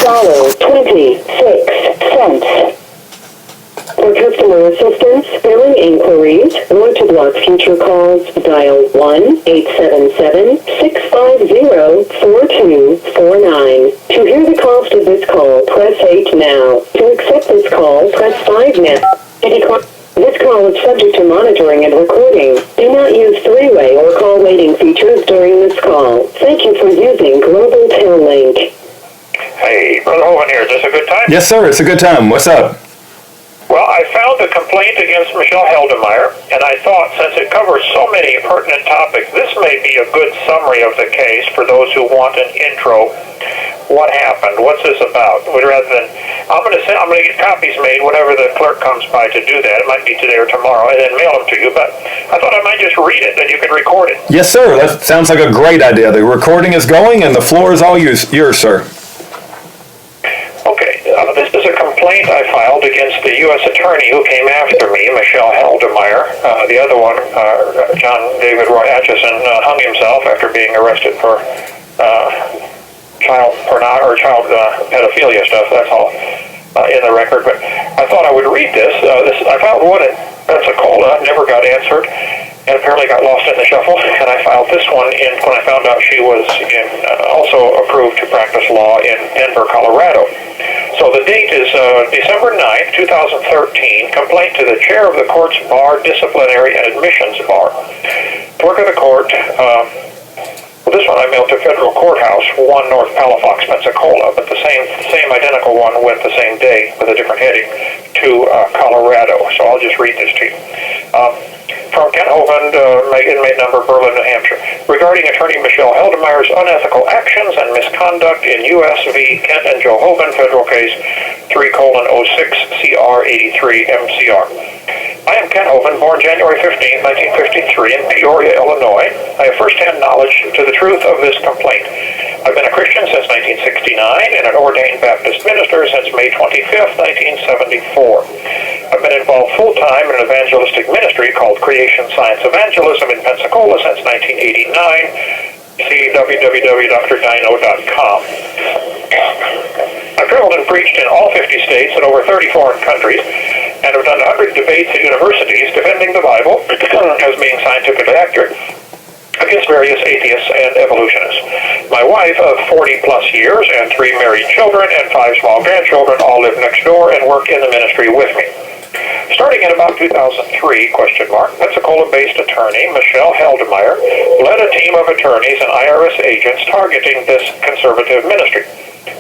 $1.26. For customer assistance, billing inquiries, or to block future calls, dial 1-877-650-4249. To hear the cost of this call, press 8 now. To accept this call, press 5 now. This call is subject to monitoring and recording. Do not use three-way or call waiting features during this call. Thank you for using Global Link. Hey, Brother Hovind here. Is this a good time? Yes, sir. It's a good time. What's up? Well, I found a complaint against Michelle Heldmyer, and I thought since it covers so many pertinent topics, this may be a good summary of the case for those who want an intro. What happened? What's this about? Rather than, I'm going to get copies made whenever the clerk comes by to do that. It might be today or tomorrow, and then mail them to you. But I thought I might just read it, then you could record it. Yes, sir. That sounds like a great idea. The recording is going, and the floor is all yours, sir. Okay, this is a complaint I filed against the U.S. attorney who came after me, Michelle Heldmyer. The other one, John David Roy Atchison, hung himself after being arrested for child pedophilia stuff. That's all in the record. But I thought I would read this. I filed one in Pensacola, never got answered, and apparently got lost in the shuffle. And I filed this one when I found out she was also approved to practice law in Denver, Colorado. So the date is December 9th, 2013, complaint to the chair of the court's bar, disciplinary and admissions bar. Clerk of the court, this one I mailed to Federal Courthouse, 1 North Palafox, Pensacola, but the same identical one went the same day with a different heading to Colorado. So I'll just read this to you. From Kent Hovind, inmate number, Berlin, New Hampshire. Regarding attorney Michelle Heldmyer's unethical actions and misconduct in U.S. v. Kent and Joe Hovind, federal case 3:06-CR83-MCR. I am Kent Hovind, born January 15, 1953 in Peoria, Illinois. I have first-hand knowledge to the truth of this complaint. I've been a Christian since 1969 and an ordained Baptist minister since May 25, 1974. I've been involved full-time in an evangelistic ministry called Creation Science Evangelism in Pensacola since 1989. See www.drdino.com. I've traveled and preached in all 50 states and over 30 foreign countries, and have done 100 debates at universities defending the Bible as being scientifically accurate against various atheists and evolutionists. My wife of 40-plus years and 3 married children and 5 small grandchildren all live next door and work in the ministry with me. Starting in about 2003, Pensacola-based attorney Michelle Heldmyer led a team of attorneys and IRS agents targeting this conservative ministry.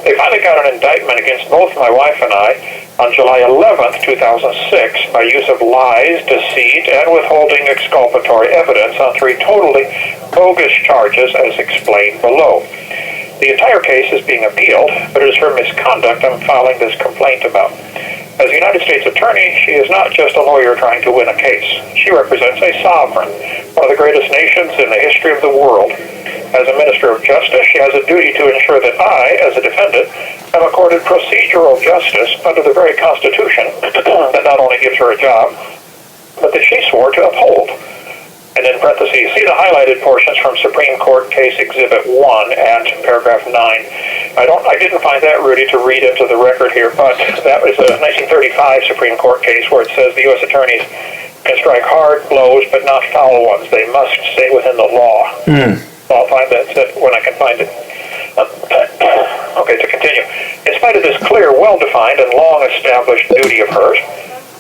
They finally got an indictment against both my wife and I on July 11, 2006, by use of lies, deceit, and withholding exculpatory evidence on 3 totally bogus charges as explained below. The entire case is being appealed, but it is her misconduct I'm filing this complaint about. As a United States attorney, she is not just a lawyer trying to win a case. She represents a sovereign, one of the greatest nations in the history of the world. As a minister of justice, she has a duty to ensure that I, as a defendant, am accorded procedural justice under the very Constitution that not only gives her a job, but that she swore to uphold. And in parentheses, see the highlighted portions from Supreme Court Case Exhibit 1 and paragraph 9. I didn't find that, Rudy, to read into the record here, but that was a 1935 Supreme Court case where it says the U.S. attorneys can strike hard blows but not foul ones. They must stay within the law. I'll find that when I can find it. Okay, to continue. In spite of this clear, well-defined, and long-established duty of hers,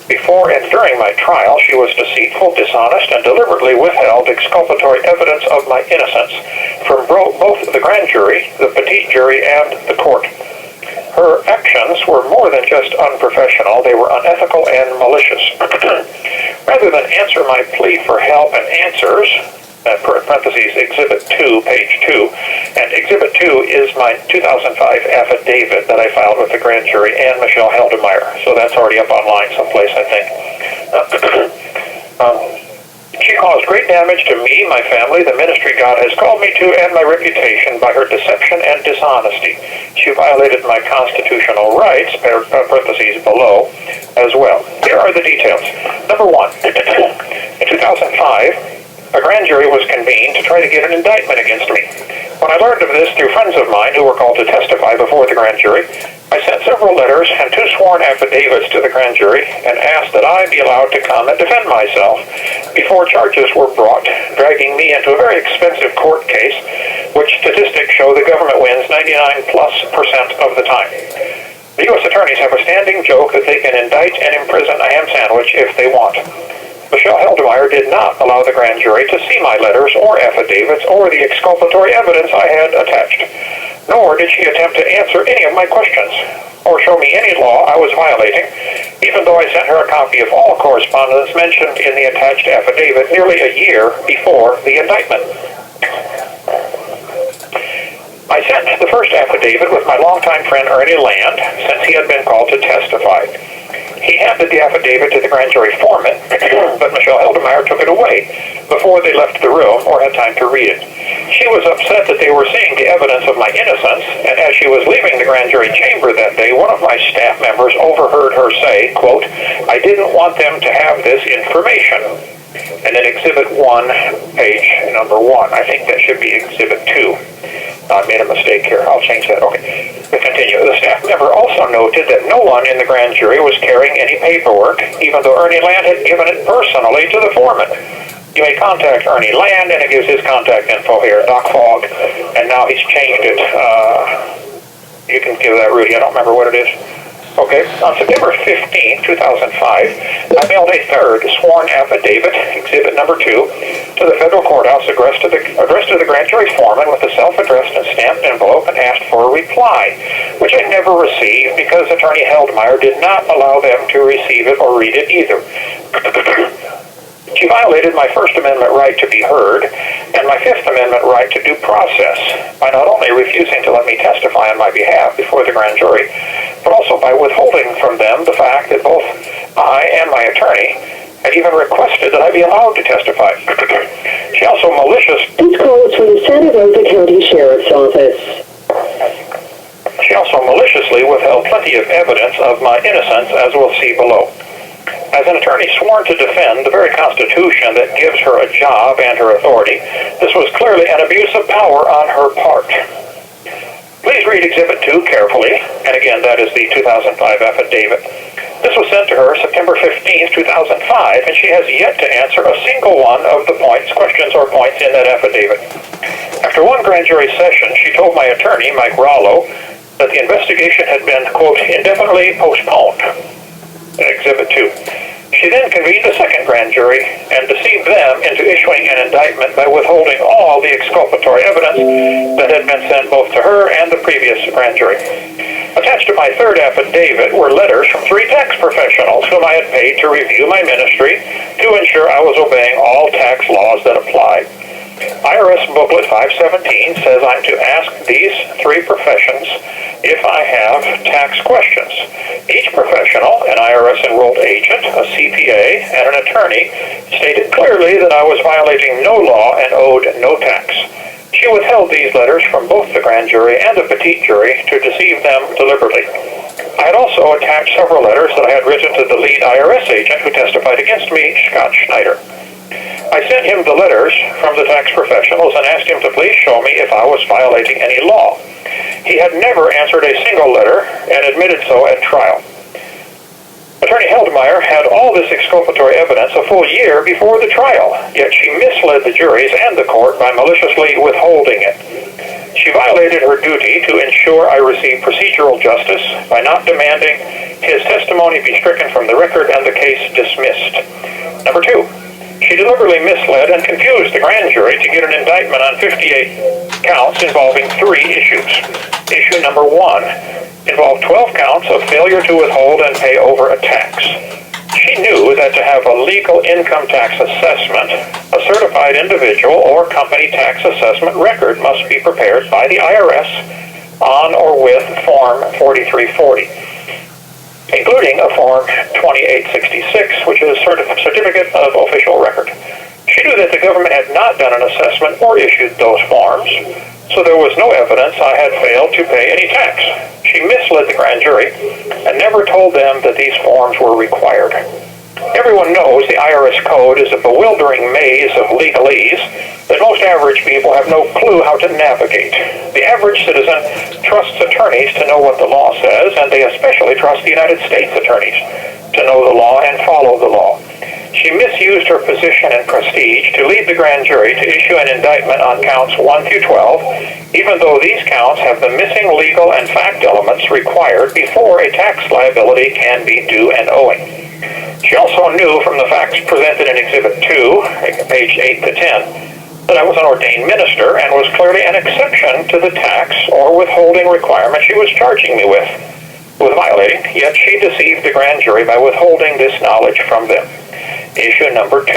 before and during my trial, she was deceitful, dishonest, and deliberately withheld exculpatory evidence of my innocence from both the grand jury, the petite jury, and the court. Her actions were more than just unprofessional, they were unethical and malicious. Rather than answer my plea for help and answers, parentheses, Exhibit 2, page 2. And Exhibit 2 is my 2005 affidavit that I filed with the grand jury and Michelle Heldmyer. So that's already up online someplace, I think. She caused great damage to me, my family, the ministry God has called me to, and my reputation by her deception and dishonesty. She violated my constitutional rights, parentheses below, as well. Here are the details. Number 1, in 2005, a grand jury was convened to try to get an indictment against me. When I learned of this through friends of mine who were called to testify before the grand jury, I sent several letters and 2 sworn affidavits to the grand jury and asked that I be allowed to come and defend myself before charges were brought, dragging me into a very expensive court case, which statistics show the government wins 99+% of the time. The U.S. attorneys have a standing joke that they can indict and imprison a ham sandwich if they want. Michelle Heldmyer did not allow the grand jury to see my letters or affidavits or the exculpatory evidence I had attached, nor did she attempt to answer any of my questions or show me any law I was violating, even though I sent her a copy of all correspondence mentioned in the attached affidavit nearly a year before the indictment. I sent the first affidavit with my longtime friend Ernie Land, since he had been called to testify. He handed the affidavit to the grand jury foreman, but Michelle Heldmyer took it away before they left the room or had time to read it. She was upset that they were seeing the evidence of my innocence, and as she was leaving the grand jury chamber that day, one of my staff members overheard her say, quote, "I didn't want them to have this information." And then Exhibit 1, page number 1. I think that should be Exhibit 2. I made a mistake here. I'll change that. Okay. We continue. The staff member also noted that no one in the grand jury was carrying any paperwork, even though Ernie Land had given it personally to the foreman. You may contact Ernie Land, and it gives his contact info here, Doc Fogg, and now he's changed it. You can give that, Rudy. I don't remember what it is. Okay, on September 15, 2005, I mailed a third sworn affidavit, Exhibit number 2, to the federal courthouse addressed to the grand jury foreman with a self-addressed and stamped envelope and asked for a reply, which I never received because Attorney Heldmyer did not allow them to receive it or read it either. She violated my First Amendment right to be heard and my Fifth Amendment right to due process by not only refusing to let me testify on my behalf before the grand jury, but also by withholding from them the fact that both I and my attorney had even requested that I be allowed to testify. She also This call is from the Santa Rosa County Sheriff's Office. She also maliciously withheld plenty of evidence of my innocence, as we'll see below. As an attorney sworn to defend the very Constitution that gives her a job and her authority, this was clearly an abuse of power on her part. Please read Exhibit 2 carefully, and again, that is the 2005 affidavit. This was sent to her September 15, 2005, and she has yet to answer a single one of the questions or points in that affidavit. After one grand jury session, she told my attorney, Mike Rollo, that the investigation had been, quote, indefinitely postponed. Exhibit 2. She then convened a second grand jury and deceived them into issuing an indictment by withholding all the exculpatory evidence that had been sent both to her and the previous grand jury. Attached to my third affidavit were letters from 3 tax professionals whom I had paid to review my ministry to ensure I was obeying all tax laws that applied. IRS Booklet 517 says I'm to ask these 3 professions if I have tax questions. Each professional, an IRS enrolled agent, a CPA, and an attorney, stated clearly that I was violating no law and owed no tax. She withheld these letters from both the grand jury and the petite jury to deceive them deliberately. I had also attached several letters that I had written to the lead IRS agent who testified against me, Scott Schneider. I sent him the letters from the tax professionals and asked him to please show me if I was violating any law. He had never answered a single letter and admitted so at trial. Attorney Heldmyer had all this exculpatory evidence a full year before the trial, yet she misled the juries and the court by maliciously withholding it. She violated her duty to ensure I received procedural justice by not demanding his testimony be stricken from the record and the case dismissed. Number 2. She deliberately misled and confused the grand jury to get an indictment on 58 counts involving 3 issues. Issue number 1 involved 12 counts of failure to withhold and pay over a tax. She knew that to have a legal income tax assessment, a certified individual or company tax assessment record must be prepared by the IRS on or with Form 4340. Including a Form 2866, which is a Certificate of Official Record. She knew that the government had not done an assessment or issued those forms, so there was no evidence I had failed to pay any tax. She misled the grand jury and never told them that these forms were required. Everyone knows the IRS code is a bewildering maze of legalese that most average people have no clue how to navigate. The average citizen trusts attorneys to know what the law says, and they especially trust the United States attorneys to know the law and follow the law. She misused her position and prestige to lead the grand jury to issue an indictment on counts 1 through 12, even though these counts have the missing legal and fact elements required before a tax liability can be due and owing. She also knew from the facts presented in Exhibit 2, page 8 to 10, that I was an ordained minister and was clearly an exception to the tax or withholding requirement she was charging me with violating, yet she deceived the grand jury by withholding this knowledge from them. Issue number 2.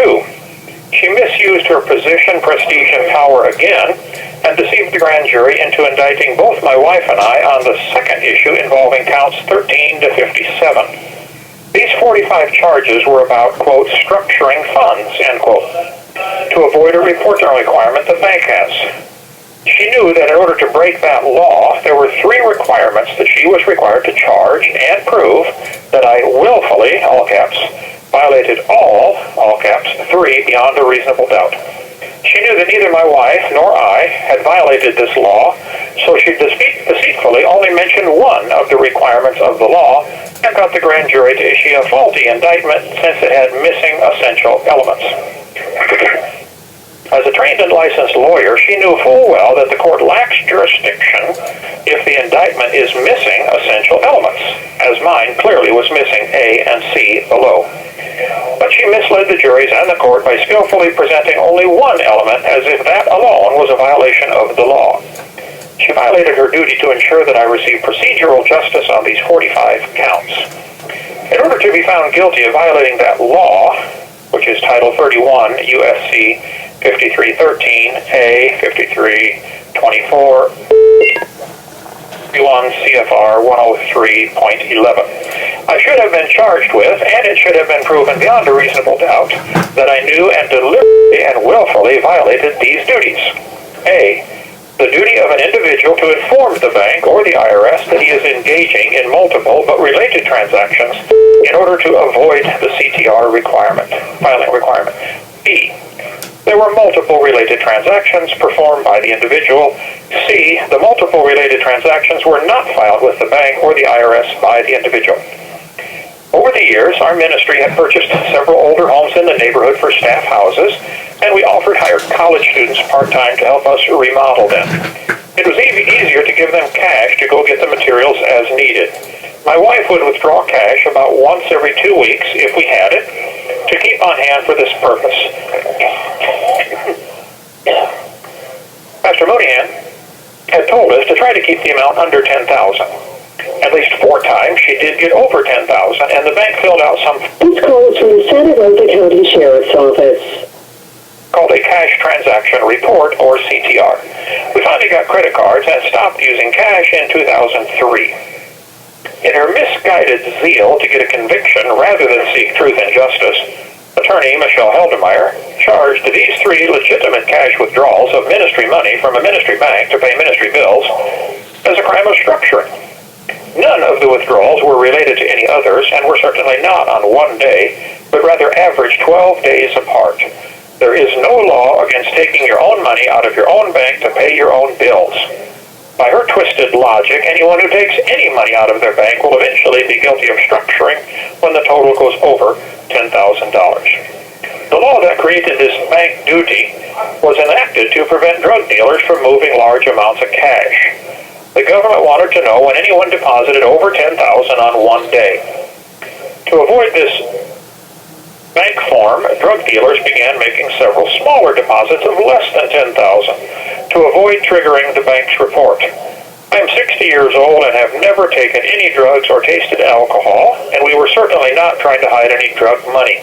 She misused her position, prestige, and power again and deceived the grand jury into indicting both my wife and I on the second issue involving counts 13 to 57. These 45 charges were about, quote, structuring funds, end quote, to avoid a reporting requirement the bank has. She knew that in order to break that law, there were 3 requirements that she was required to charge and prove that I willfully, all caps, violated all caps, 3 beyond a reasonable doubt. She knew that neither my wife nor I had violated this law, so she deceitfully only mentioned one of the requirements of the law and got the grand jury to issue a faulty indictment since it had missing essential elements. As a trained and licensed lawyer, she knew full well that the court lacks jurisdiction if the indictment is missing essential elements, as mine clearly was missing A and C below. But she misled the juries and the court by skillfully presenting only one element as if that alone was a violation of the law. She violated her duty to ensure that I received procedural justice on these 45 counts. In order to be found guilty of violating that law, which is Title 31 U.S.C. 5313A, 5324, 31 CFR 103.11. I should have been charged with, and it should have been proven beyond a reasonable doubt, that I knew and deliberately and willfully violated these duties. A, the duty of an individual to inform the bank or the IRS that he is engaging in multiple but related transactions in order to avoid the CTR filing requirement. B, there were multiple related transactions performed by the individual. C, the multiple related transactions were not filed with the bank or the IRS by the individual. Over the years, our ministry had purchased several older homes in the neighborhood for staff houses, and we offered hired college students part-time to help us remodel them. It was easier to give them cash to go get the materials as needed. My wife would withdraw cash about once every 2 weeks, if we had it, to keep on hand for this purpose. Pastor Moynihan had told us to try to keep the amount under $10,000. At least 4 times she did get over $10,000, and the bank filled out some... This call is from the Santa Rosa County Sheriff's Office. ...called a cash transaction report, or CTR. We finally got credit cards and stopped using cash in 2003. In her misguided zeal to get a conviction rather than seek truth and justice, attorney Michelle Heldmyer charged these 3 legitimate cash withdrawals of ministry money from a ministry bank to pay ministry bills as a crime of structuring. None of the withdrawals were related to any others and were certainly not on one day, but rather averaged 12 days apart. There is no law against taking your own money out of your own bank to pay your own bills. By her twisted logic, anyone who takes any money out of their bank will eventually be guilty of structuring when the total goes over $10,000. The law that created this bank duty was enacted to prevent drug dealers from moving large amounts of cash. The government wanted to know when anyone deposited over $10,000 on one day. To avoid this bank form, drug dealers began making several smaller deposits of less than $10,000 to avoid triggering the bank's report. I am 60 years old and have never taken any drugs or tasted alcohol, and we were certainly not trying to hide any drug money.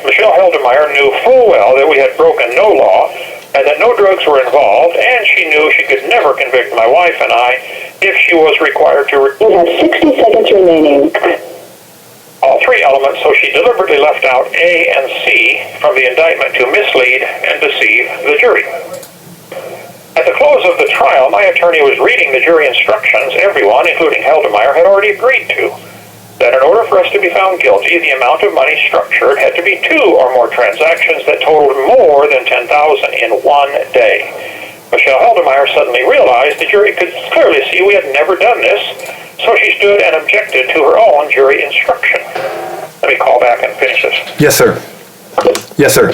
Michelle Heldmyer knew full well that we had broken no law and that no drugs were involved, and she knew she could never convict my wife and I if she was required to... You have 60 seconds remaining. All 3 elements, so she deliberately left out A and C from the indictment to mislead and deceive the jury. At the close of the trial, my attorney was reading the jury instructions everyone, including Heldmyer, had already agreed to. that in order for us to be found guilty, the amount of money structured had to be 2 or more transactions that totaled more than $10,000 in one day. Michelle Heldmyer suddenly realized the jury could clearly see we had never done this, so she stood and objected to her own jury instruction. Let me call back and finish this. Yes, sir. Yes, sir.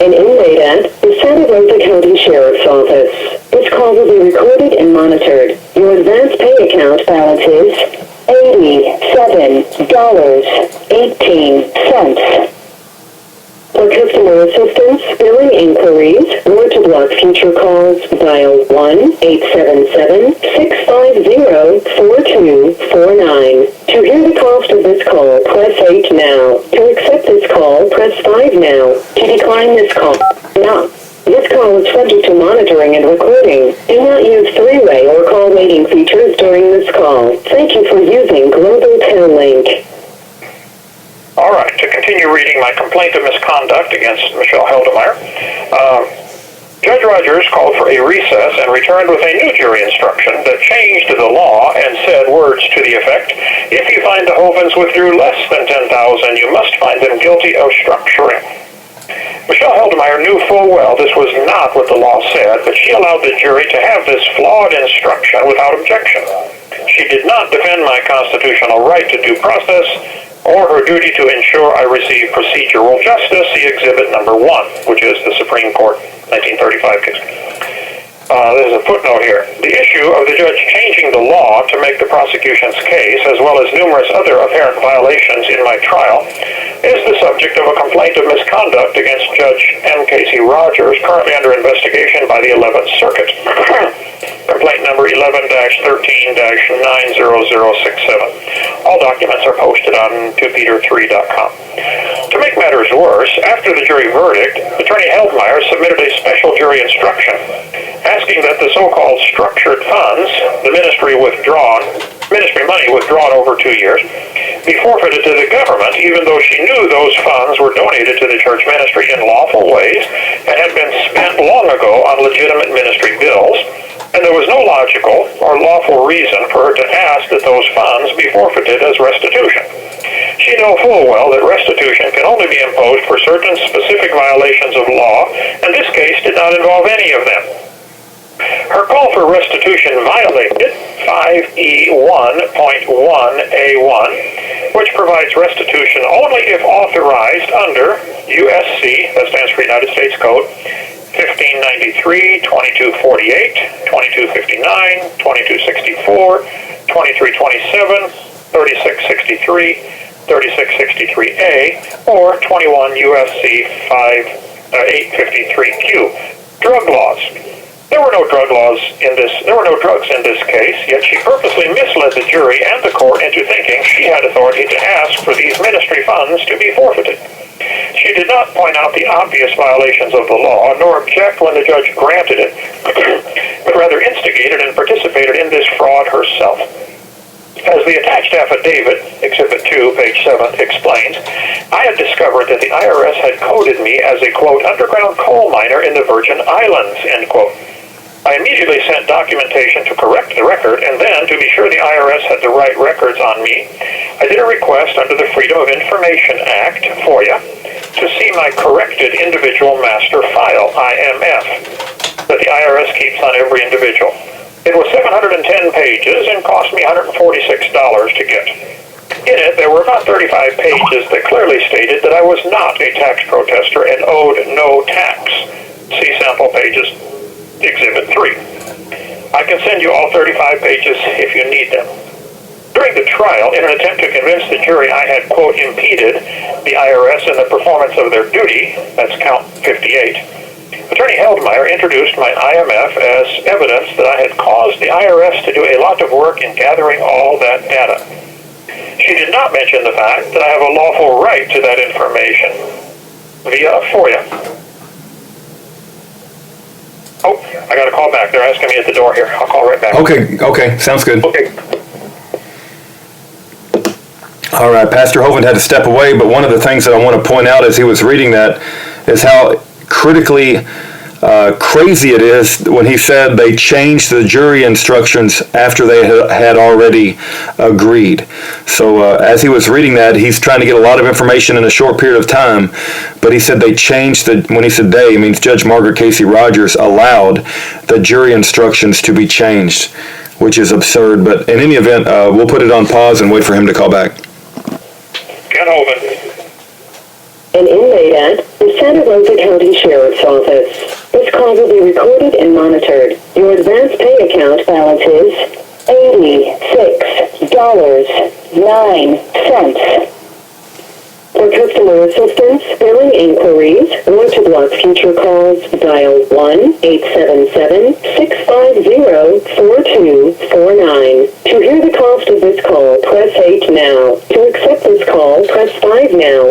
An inmate at the Santa Rosa County Sheriff's Office. This call will be recorded and monitored. Your advance pay account balance is $87.18. For customer assistance, billing inquiries, or to block future calls, dial 1-877-650-4249. To hear the cost of this call, press 8 now. To accept this call, press 5 now. To decline this call, no. This call is subject to monitoring and recording. Do not use three-way or call waiting features during this call. Thank you for using Global Tel Link. All right, to continue reading my complaint of misconduct against Michelle Heldmyer, Judge Rodgers called for a recess and returned with a new jury instruction that changed the law and said words to the effect, if you find the Hovinds withdrew less than $10,000, you must find them guilty of structuring. Michelle Heldmyer knew full well this was not what the law said, but she allowed the jury to have this flawed instruction without objection. She did not defend my constitutional right to due process or her duty to ensure I receive procedural justice, see Exhibit number 1, which is the Supreme Court 1935 case. There's a footnote here. The issue of the judge changing the law to make the prosecution's case, as well as numerous other apparent violations in my trial, is the subject of a complaint of misconduct against Judge M. Casey Rodgers, currently under investigation by the 11th Circuit. Complaint number 11-13-90067. All documents are posted on 2peter3.com. To make matters worse, after the jury verdict, Attorney Heldmyer submitted a special jury instruction asking that the so-called structured funds, the ministry money withdrawn over 2 years, be forfeited to the government, even though she knew those funds were donated to the church ministry in lawful ways and had been spent long ago on legitimate ministry bills, and there was no logical or lawful reason for her to ask that those funds be forfeited as restitution. She knew full well that restitution can only be imposed for certain specific violations of law, and this case did not involve any of them. Her call for restitution violated 5E1.1A1, which provides restitution only if authorized under USC, that stands for United States Code, 1593, 2248, 2259, 2264, 2327, 3663, 3663A, or 21 USC 853Q. Drug laws. There were no drugs in this case, yet she purposely misled the jury and the court into thinking she had authority to ask for these ministry funds to be forfeited. She did not point out the obvious violations of the law, nor object when the judge granted it, but rather instigated and participated in this fraud herself. As the attached affidavit, Exhibit 2, page 7, explains, I had discovered that the IRS had coded me as a, quote, underground coal miner in the Virgin Islands, end quote. I immediately sent documentation to correct the record, and then, to be sure the IRS had the right records on me, I did a request under the Freedom of Information Act, FOIA, to see my corrected individual master file, IMF, that the IRS keeps on every individual. It was 710 pages and cost me $146 to get. In it, there were about 35 pages that clearly stated that I was not a tax protester and owed no tax. See sample pages, Exhibit 3. I can send you all 35 pages if you need them. During the trial, in an attempt to convince the jury I had, quote, impeded the IRS in the performance of their duty, that's count 58, Attorney Heldmyer introduced my IMF as evidence that I had caused the IRS to do a lot of work in gathering all that data. She did not mention the fact that I have a lawful right to that information via FOIA. Oh, I got a call back. They're asking me at the door here. I'll call right back. Okay, sounds good. Okay. All right, Pastor Hovind had to step away, but one of the things that I want to point out as he was reading that is how critically crazy it is when he said they changed the jury instructions after they had already agreed. So as he was reading that, he's trying to get a lot of information in a short period of time, but he said they changed when he said they, it means Judge Margaret Casey Rodgers allowed the jury instructions to be changed, which is absurd. But in any event, we'll put it on pause and wait for him to call back. Kent Hovind. An inmate at the Santa Rosa County Sheriff's Office. This call will be recorded and monitored. Your advance pay account balance is $86.09. For customer assistance, billing inquiries, or to block future calls, dial 1-877-650-4249. To hear the cost of this call, press 8 now. To accept this call, press 5 now.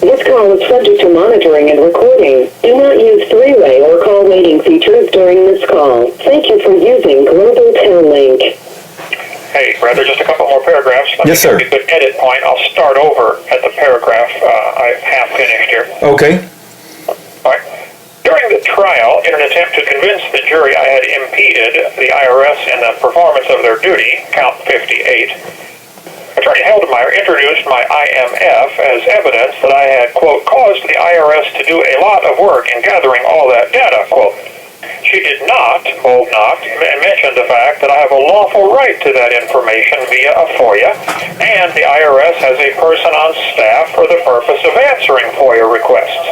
This call is subject to monitoring and recording. Do not use three-way or call waiting features during this call. Thank you for using Global Link. Hey, brother, just a couple more paragraphs. Yes, sir. A good edit point. I'll start over at the paragraph I half finished here. Okay. All right. During the trial, in an attempt to convince the jury I had impeded the IRS in the performance of their duty, count 58, Attorney Heldmyer introduced my IMF as evidence that I had, quote, caused the IRS to do a lot of work in gathering all that data, quote. She did not, bold not, mention the fact that I have a lawful right to that information via a FOIA, and the IRS has a person on staff for the purpose of answering FOIA requests.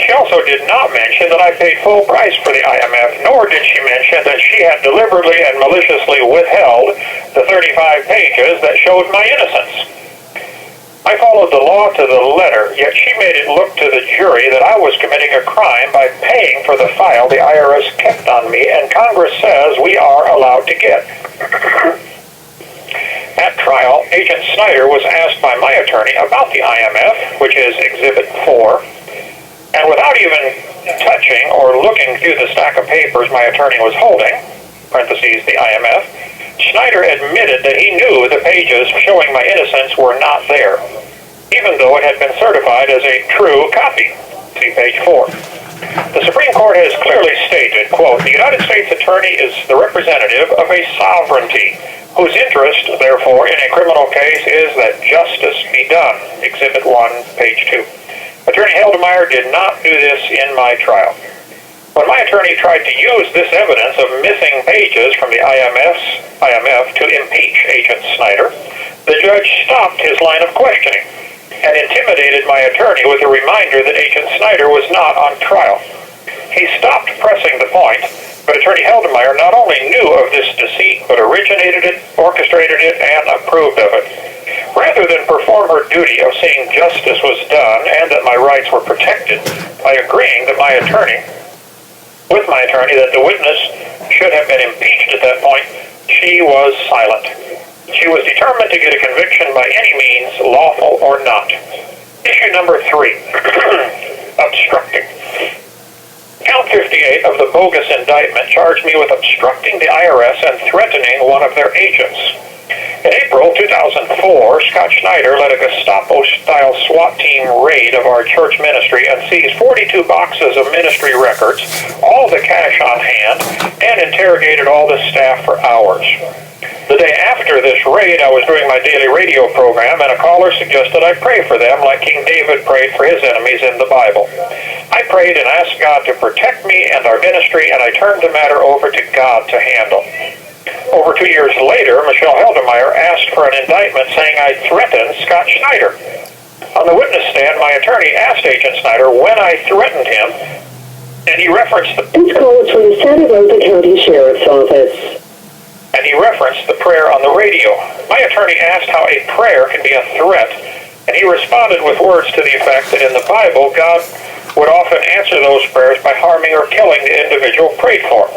She also did not mention that I paid full price for the IMF, nor did she mention that she had deliberately and maliciously withheld the 35 pages that showed my innocence. I followed the law to the letter, yet she made it look to the jury that I was committing a crime by paying for the file the IRS kept on me, and Congress says we are allowed to get. At trial, Agent Snyder was asked by my attorney about the IMF, which is Exhibit 4, and without even touching or looking through the stack of papers my attorney was holding, parentheses, the IMF, Snyder admitted that he knew the pages showing my innocence were not there, even though it had been certified as a true copy. See page 4. The Supreme Court has clearly stated, quote, the United States Attorney is the representative of a sovereignty, whose interest, therefore, in a criminal case is that justice be done. Exhibit 1, page 2. Attorney Heldmyer did not do this in my trial. When my attorney tried to use this evidence of missing pages from the IMF to impeach Agent Snyder, the judge stopped his line of questioning and intimidated my attorney with a reminder that Agent Snyder was not on trial. He stopped pressing the point, but Attorney Heldmyer not only knew of this deceit, but originated it, orchestrated it, and approved of it. Rather than perform her duty of seeing justice was done and that my rights were protected by agreeing that my attorney that the witness should have been impeached at that point, she was silent. She was determined to get a conviction by any means, lawful or not. Issue number 3, obstructing. Count 58 of the bogus indictment charged me with obstructing the IRS and threatening one of their agents. In April 2004, Scott Schneider led a Gestapo-style SWAT team raid of our church ministry and seized 42 boxes of ministry records, all the cash on hand, and interrogated all the staff for hours. The day after this raid, I was doing my daily radio program, and a caller suggested I pray for them like King David prayed for his enemies in the Bible. I prayed and asked God to protect me and our ministry, and I turned the matter over to God to handle. Over 2 years later, Michelle Heldmyer asked for an indictment saying I threatened Scott Schneider. On the witness stand, my attorney asked Agent Snyder when I threatened him, and he referenced the... This call is from the Santa Rosa County Sheriff's Office. And he referenced the prayer on the radio. My attorney asked how a prayer can be a threat, and he responded with words to the effect that in the Bible, God would often answer those prayers by harming or killing the individual prayed for.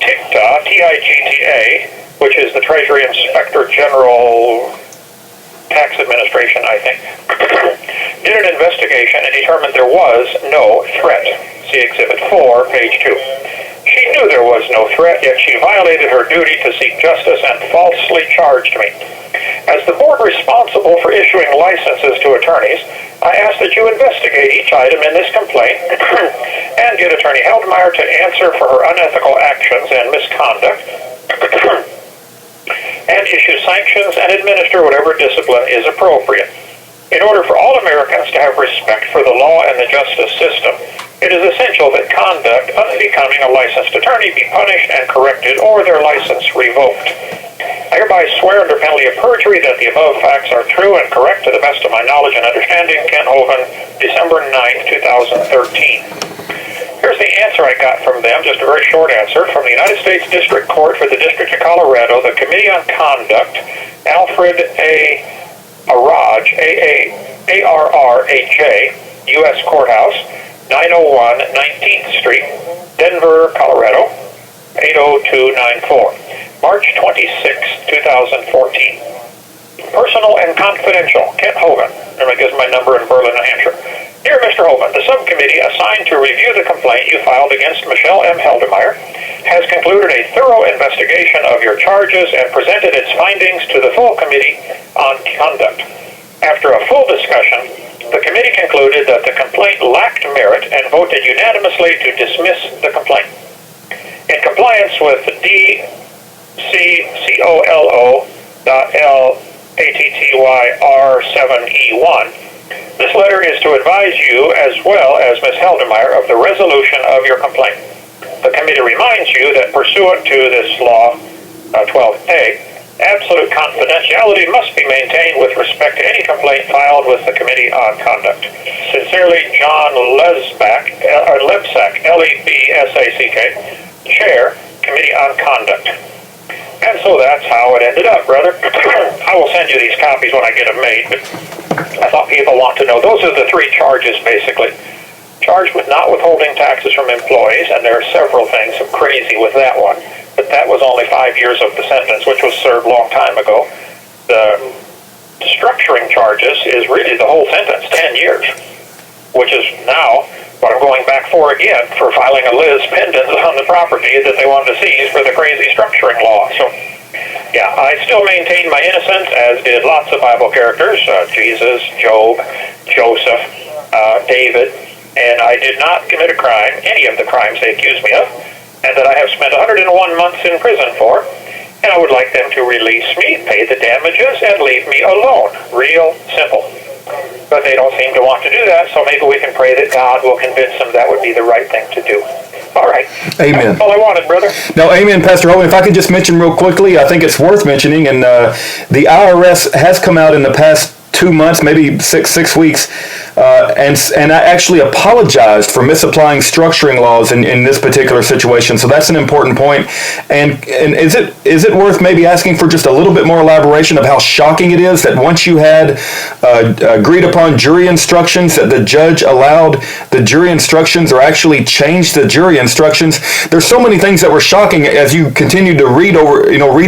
TIGTA, T-I-G-T-A, which is the Treasury Inspector General Tax Administration, I think, did an investigation and determined there was no threat. See Exhibit 4, page 2. She knew there was no threat, yet she violated her duty to seek justice and falsely charged me. As the board responsible for issuing licenses to attorneys, I ask that you investigate each item in this complaint and get Attorney Heldmyer to answer for her unethical actions and misconduct and issue sanctions and administer whatever discipline is appropriate. In order for all Americans to have respect for the law and the justice system, it is essential that conduct unbecoming a licensed attorney be punished and corrected or their license revoked. I hereby swear under penalty of perjury that the above facts are true and correct to the best of my knowledge and understanding. Kent Hovind, December 9th, 2013. Here's the answer I got from them, just a very short answer. From the United States District Court for the District of Colorado, the Committee on Conduct, Alfred A. Araj, A-R-R-H-A, U.S. Courthouse, 901 19th Street, Denver, Colorado, 80294. March 26, 2014. Personal and confidential, Kent Hovind. And it gives my number in Berlin, New Hampshire. Dear Mr. Hovind, the subcommittee assigned to review the complaint you filed against Michelle M. Heldmyer has concluded a thorough investigation of your charges and presented its findings to the full committee on conduct. After a full discussion, the committee concluded that the complaint lacked merit and voted unanimously to dismiss the complaint. In compliance with DCCOLO.LATTYR7E1, this letter is to advise you, as well as Ms. Heldmyer, of the resolution of your complaint. The committee reminds you that pursuant to this law, 12A, absolute confidentiality must be maintained with respect to any complaint filed with the Committee on Conduct. Sincerely, John Lebsack, Lebsack, Chair, Committee on Conduct. And so that's how it ended up, brother. I will send you these copies when I get them made, but I thought people want to know. Those are the three charges, basically. Charged with not withholding taxes from employees, and there are several things crazy with that one. But that was only 5 years of the sentence, which was served a long time ago. The structuring charges is really the whole sentence, 10 years, which is now what I'm going back for again for filing a lis pendens on the property that they wanted to seize for the crazy structuring law. So, yeah, I still maintain my innocence, as did lots of Bible characters, Jesus, Job, Joseph, David, and I did not commit a crime, any of the crimes they accused me of, and that I have spent 101 months in prison for, and I would like them to release me, pay the damages, and leave me alone. Real simple. But they don't seem to want to do that, so maybe we can pray that God will convince them that would be the right thing to do. All right. Amen. That's all I wanted, brother. No, amen, Pastor Hovind. If I could just mention real quickly, I think it's worth mentioning, and the IRS has come out in the past 2 months, maybe six weeks, and I actually apologized for misapplying structuring laws in this particular situation. So that's an important point. And is it worth maybe asking for just a little bit more elaboration of how shocking it is that once you had agreed upon jury instructions, that the judge allowed the jury instructions or actually changed the jury instructions? There's so many things that were shocking as you continue to read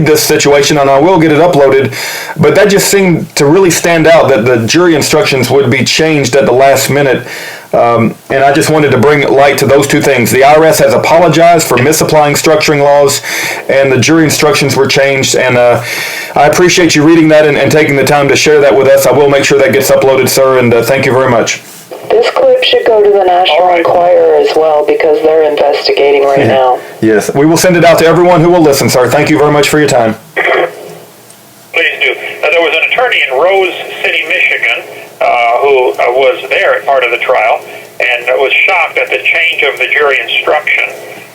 this situation, and I will get it uploaded. But that just seemed to really stand out, that the jury instructions would be changed at the last minute. And I just wanted to bring light to those two things. The IRS has apologized for misapplying structuring laws, and the jury instructions were changed. And I appreciate you reading that and taking the time to share that with us. I will make sure that gets uploaded, sir, and thank you very much. This clip should go to the National Enquirer as well, because they're investigating right now. Yes, we will send it out to everyone who will listen, sir. Thank you very much for your time. Please do. There was an attorney in Rose City, Michigan, who was there at part of the trial and was shocked at the change of the jury instruction.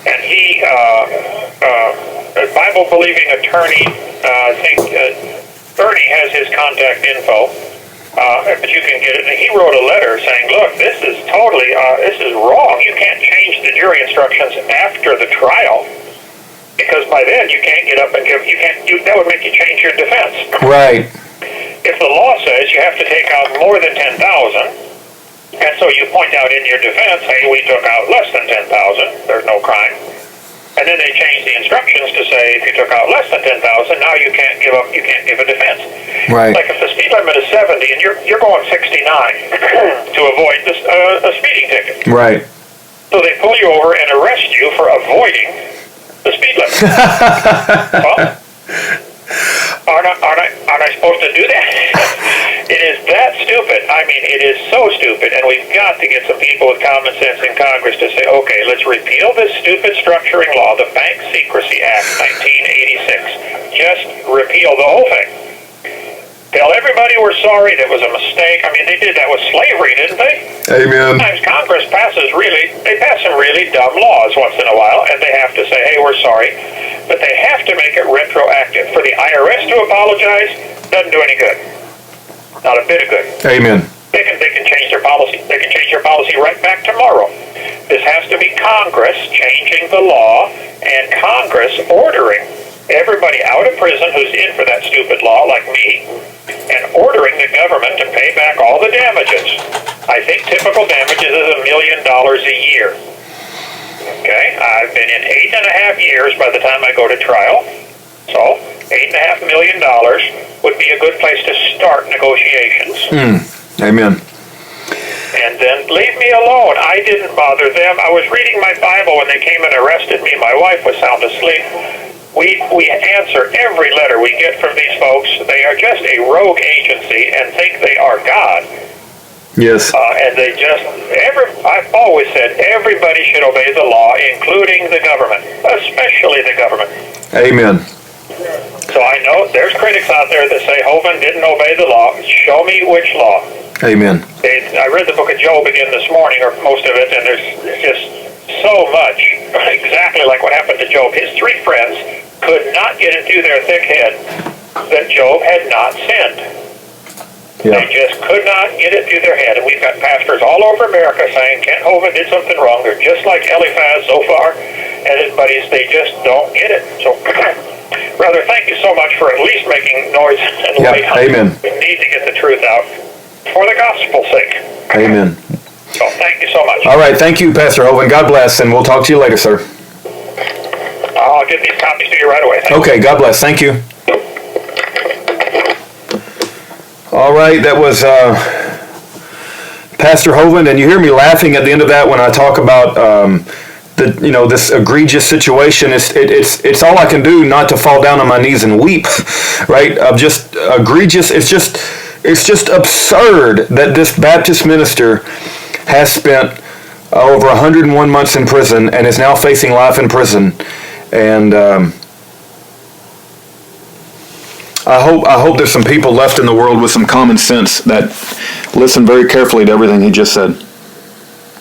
And he, a Bible-believing attorney, I think Bernie has his contact info, but you can get it. And he wrote a letter saying, look, this is totally, this is wrong. You can't change the jury instructions after the trial, because by then you can't get up and give, that would make you change your defense. Right. If the law says you have to take out more than 10,000, and so you point out in your defense, hey, we took out less than 10,000, there's no crime. And then they change the instructions to say if you took out less than 10,000, now you can't give up, you can't give a defense. Right. Like if the speed limit is 70 and you're going 69 to avoid this, a speeding ticket. Right. So they pull you over and arrest you for avoiding the speed limit. Well, aren't I supposed to do that? It is that stupid. I mean, it is so stupid, and we've got to get some people with common sense in Congress to say, okay, let's repeal this stupid structuring law, the Bank Secrecy Act, 1986. Just repeal the whole thing. Tell everybody we're sorry, that was a mistake. I mean, they did that with slavery, didn't they? Amen. Sometimes Congress pass some really dumb laws once in a while, and they have to say, hey, we're sorry. But they have to make it retroactive. For the IRS to apologize doesn't do any good. Not a bit of good. Amen. They can change their policy. They can change their policy right back tomorrow. This has to be Congress changing the law and Congress ordering everybody out of prison who's in for that stupid law, like me, and ordering the government to pay back all the damages. I think typical damages is $1 million a year. Okay, I've been in 8.5 years by the time I go to trial, so $8.5 million would be a good place to start negotiations. Amen. And then leave me alone. I didn't bother them. I was reading my Bible when they came and arrested me. My wife was sound asleep. We answer every letter we get from these folks. They are just a rogue agency and think they are God. Yes. And they just, I've always said everybody should obey the law, including the government, especially the government. Amen. So I know there's critics out there that say Hovind didn't obey the law. Show me which law. Amen. I read the book of Job again this morning, or most of it, and there's just so much exactly like what happened to Job. His 3 friends could not get it through their thick head that Job had not sinned. Yeah. They just could not get it through their head. And we've got pastors all over America saying Kent Hovind did something wrong. They're just like Eliphaz so far and his buddies. They just don't get it. So, brother, thank you so much for at least making noise and light on it. Amen. We need to get the truth out for the gospel's sake. Amen. So thank you so much. All right. Thank you, Pastor Hovind. God bless, and we'll talk to you later, sir. I'll get these copies to you right away. Thank Okay. God bless. Thank you. All right. That was Pastor Hovind, and you hear me laughing at the end of that when I talk about this egregious situation. It's all I can do not to fall down on my knees and weep, right? Of just egregious. It's just absurd that this Baptist minister has spent over 101 months in prison and is now facing life in prison. And I hope there's some people left in the world with some common sense that listen very carefully to everything he just said.